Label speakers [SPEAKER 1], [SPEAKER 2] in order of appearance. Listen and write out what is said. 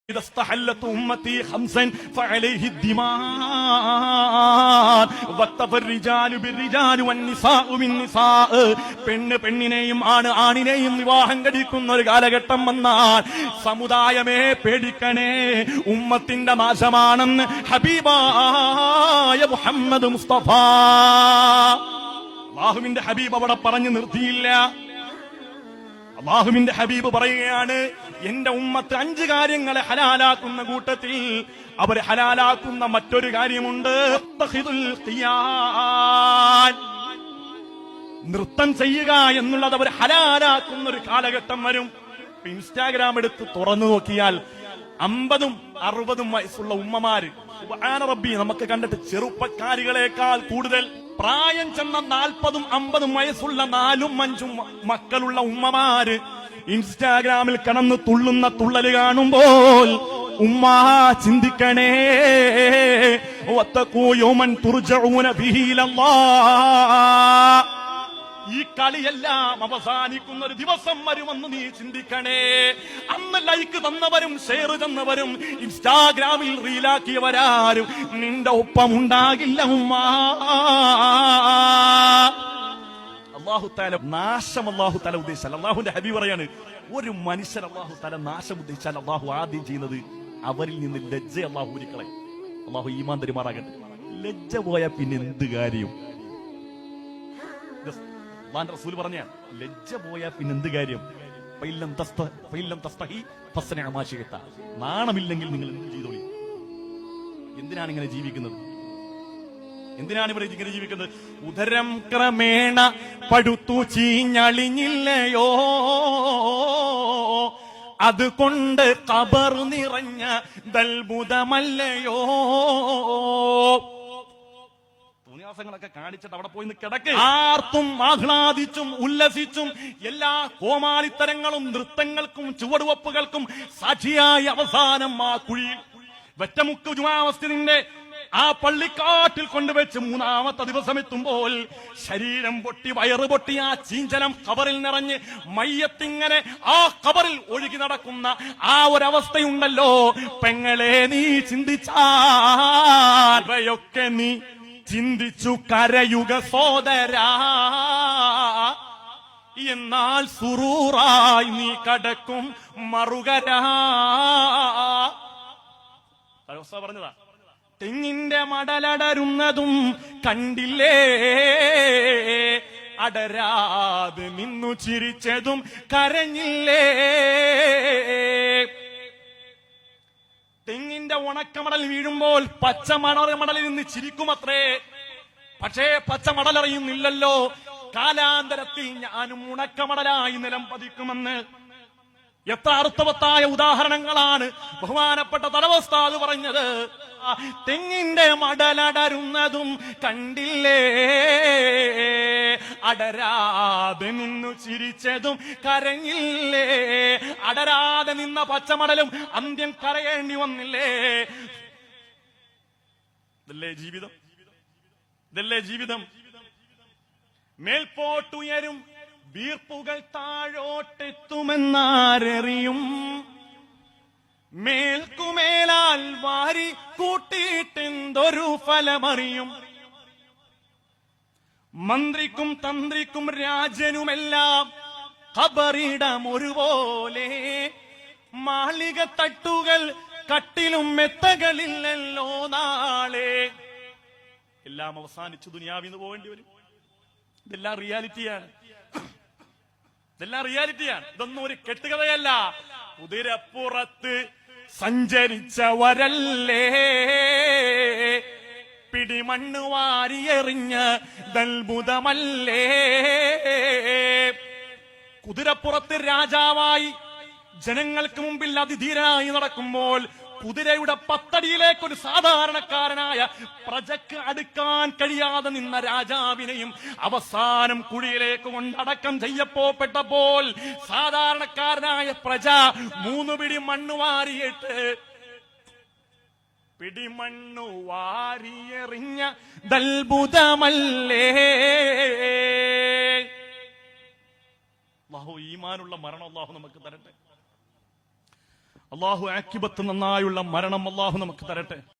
[SPEAKER 1] إذا استحلت أمتي خمسا فعليه الدماء واكتفى الرجال بالرجال والنساء بالنساء പെണ്ണ് പെണ്ണിനെയും ആണ് ആണിനെയും വിവാഹം കഴിക്കുന്ന ഒരു കാലഘട്ടം വന്നാൽ സമുദായമേ പേടിക്കണേ, ഉമ്മത്തിന്റെ നാശമാണെന്ന് ഹബീബായ മുഹമ്മദ് മുസ്തഫ. അല്ലാഹുവിന്റെ ഹബീബ് അവിടെ പറഞ്ഞു നിർത്തിയില്ല. അല്ലാഹുവിന്റെ ഹബീബ് പറയുകയാണ്, എന്റെ ഉമ്മത്ത് 5 കാര്യങ്ങളെ ഹലാലാക്കുന്ന കൂട്ടത്തിൽ അവർ ഹലാലാക്കുന്ന മറ്റൊരു കാര്യമുണ്ട്. നൃത്തം ചെയ്യുക എന്നുള്ളത് അവർ ഹലാലാക്കുന്ന ഒരു കാലഘട്ടം വരും. ഇൻസ്റ്റാഗ്രാം എടുത്ത് തുറന്നു നോക്കിയാൽ 50ഉം 60ഉം വയസ്സുള്ള ഉമ്മമാര്, സുബ്ഹാന റബ്ബി, നമുക്ക് കണ്ടിട്ട് ചെറുപ്പക്കാരികളെക്കാൾ കൂടുതൽ പ്രായം ചെന്ന 40ഉം 50ഉം വയസ്സുള്ള 4ഉം 5ഉം മക്കളുള്ള ഉമ്മമാര് ഇൻസ്റ്റാഗ്രാമിൽ കടന്ന് തുള്ളുന്ന തുള്ളല് കാണുമ്പോൾ ഉമ്മ ചിന്തിക്കണേ, വത്തഖൂ യൗമൻ തുർജഊന ഫീഹി ഇലല്ലാഹ്. ഈ കളിയെല്ലാം അവസാനിക്കുന്ന ഒരു ദിവസം വരുമെന്ന് നീ ചിന്തിക്കണേ. അന്ന് ലൈക്ക് തന്നവരും ഷെയർ തന്നവരും ഇൻസ്റ്റാഗ്രാമിൽ റീലാക്കിയവരാരും നിന്റെ ഒപ്പം ഉണ്ടാകില്ല ഉമ്മ. അല്ലാഹു തആല നാശം അല്ലാഹു തആല ഉദ്ദേശിച്ചാൽ, അല്ലാഹുവിന്റെ ഹബീബ് പറയാണ്, ഒരു മനുഷ്യൻ അല്ലാഹു തആല നാശം ഉദ്ദേശിച്ചാൽ അല്ലാഹു ആദ്യം ചെയ്യുന്നത് അവരിൽ നിന്ന് ലജ്ജ അല്ലാഹു ഊരിക്കളയും. അല്ലാഹു ഈമാൻ തരുമാറാകട്ടെ. ലജ്ജ പോയാൽ പിന്നെ എന്ത് കാര്യം? റസൂൽ പറഞ്ഞ ലജ്ജ പോയാൽ പിന്നെ എന്ത് കാര്യം? നാണമില്ലെങ്കിൽ നിങ്ങൾ എന്ത് ചെയ്തോളി. എന്തിനാണ് ഇങ്ങനെ ജീവിക്കുന്നത്? എന്തിനാണ് ഇവർ ഇങ്ങനെ ജീവിക്കുന്നത്? ഉദരം ക്രമേണ പടുത്തു ചീഞ്ഞളിഞ്ഞില്ലയോ, അതുകൊണ്ട് ഖബർ നിറഞ്ഞ ദൽബുദമല്ലയോ. ങ്ങളൊക്കെ കാണിച്ചിട്ട് അവിടെ പോയി കിടക്ക്. ആർത്തും ആഹ്ലാദിച്ചും ഉല്ലസിച്ചും എല്ലാ കോമാളിത്തരങ്ങളും നൃത്തങ്ങൾക്കും ചുവടുവപ്പുകൾക്കും സാക്ഷിയായി അവസാനം ആ കുഴിയിൽ വെറ്റമുക്ക് ജുമാമസ്ജിദിന്റെ ആ പള്ളിക്കാട്ടിൽ കൊണ്ടുവച്ച് 3ാമത്തെ ദിവസം എത്തുമ്പോൾ ശരീരം പൊട്ടി വയറ് പൊട്ടി ആ ചീഞ്ചലം ഖബറിൽ നിറഞ്ഞ് മയ്യത്തിങ്ങനെ ആ ഖബറിൽ ഒഴുകി നടക്കുന്ന ആ ഒരവസ്ഥയുണ്ടല്ലോ പെങ്ങളെ, നീ ചിന്തിച്ചാൽ ഇവയൊക്കെ നീ ചിന്തിച്ചു കരയുക സോദരാ, എന്നാൽ സുറൂറായി നീ കടക്കും മറുകരാ. പറഞ്ഞതാ, തെങ്ങിന്റെ മടലടരുന്നതും കണ്ടില്ലേ, അടരാതെ നിന്നു ചിരിച്ചതും കരഞ്ഞില്ലേ. തെങ്ങിന്റെ ഉണക്കമടൽ വീഴുമ്പോൾ പച്ചമടലിൽ നിന്ന് ചിരിക്കുമത്രേ. പക്ഷേ പച്ചമടലറിയുന്നില്ലല്ലോ കാലാന്തരത്തിൽ ഞാനും ഉണക്കമടലായി നിലം പതിക്കുമെന്ന്. എത്ര അർത്ഥവത്തായ ഉദാഹരണങ്ങളാണ് ബഹുമാനപ്പെട്ട തലവസ്ഥാദ് പറഞ്ഞത്. തെങ്ങിന്റെ മടലടരുന്നതും കണ്ടില്ലേ, അടരാതെ നിന്നു ചിരിച്ചതും കരഞ്ഞില്ലേ. അടരാതെ നിന്ന പച്ചമടലും അന്ത്യം കരയേണ്ടി വന്നില്ലേ. ഇതല്ലേ ജീവിതം? ഇതല്ലേ ജീവിതം? മേൽപോട്ടുയരും വീർപ്പുകൾ താഴോട്ടെത്തുമെന്നാരറിയും, മേൽക്കുമേലാൽ വാരി കൂട്ടിയിട്ടെന്തൊരു ഫലമറിയും. മന്ത്രിക്കും തന്ത്രിക്കും രാജനുമെല്ലാം ഖബറിടം ഒരുപോലെ, മാളിക തട്ടുകൾ കട്ടിലും മെത്തകളില്ലല്ലോ നാളെ. എല്ലാം അവസാനിച്ചു ദുനിയാവിന്ന് പോകേണ്ടി വരും. ഇതെല്ലാം റിയാലിറ്റിയാണ്. ഇതെല്ലാം റിയാലിറ്റിയാണ്. ഇതൊന്നും ഒരു കെട്ടുകഥയല്ല. കുതിരപ്പുറത്ത് സഞ്ചരിച്ചവരല്ലേ പിടിമണ്ണ് വാരിയെറിഞ്ഞ ദൽബുദമല്ലേ. കുതിരപ്പുറത്ത് രാജാവായി ജനങ്ങൾക്ക് മുമ്പിൽ അതിധീരനായി നടക്കുമ്പോൾ കുതിരയുടെ 10 അടിയിലേക്ക് ഒരു സാധാരണക്കാരനായ പ്രജക്ക് അടുക്കാൻ കഴിയാതെ നിന്ന രാജാവിനെയും അവസാനം കുഴിയിലേക്ക് കൊണ്ടടക്കം ചെയ്യപ്പെട്ടപ്പോൾ സാധാരണക്കാരനായ പ്രജ 3 പിടി മണ്ണ് വാരിയിട്ട് പിടിമണ്ണു വാരിയെറിഞ്ഞ ദൽബുദമല്ലേ. അല്ലാഹു ഈമാനുള്ള മരണം അല്ലാഹു നമുക്ക് തരട്ടെ. അള്ളാഹു ആക്കിബത്ത് നന്നായുള്ള മരണം അള്ളാഹു നമുക്ക് തരട്ടെ.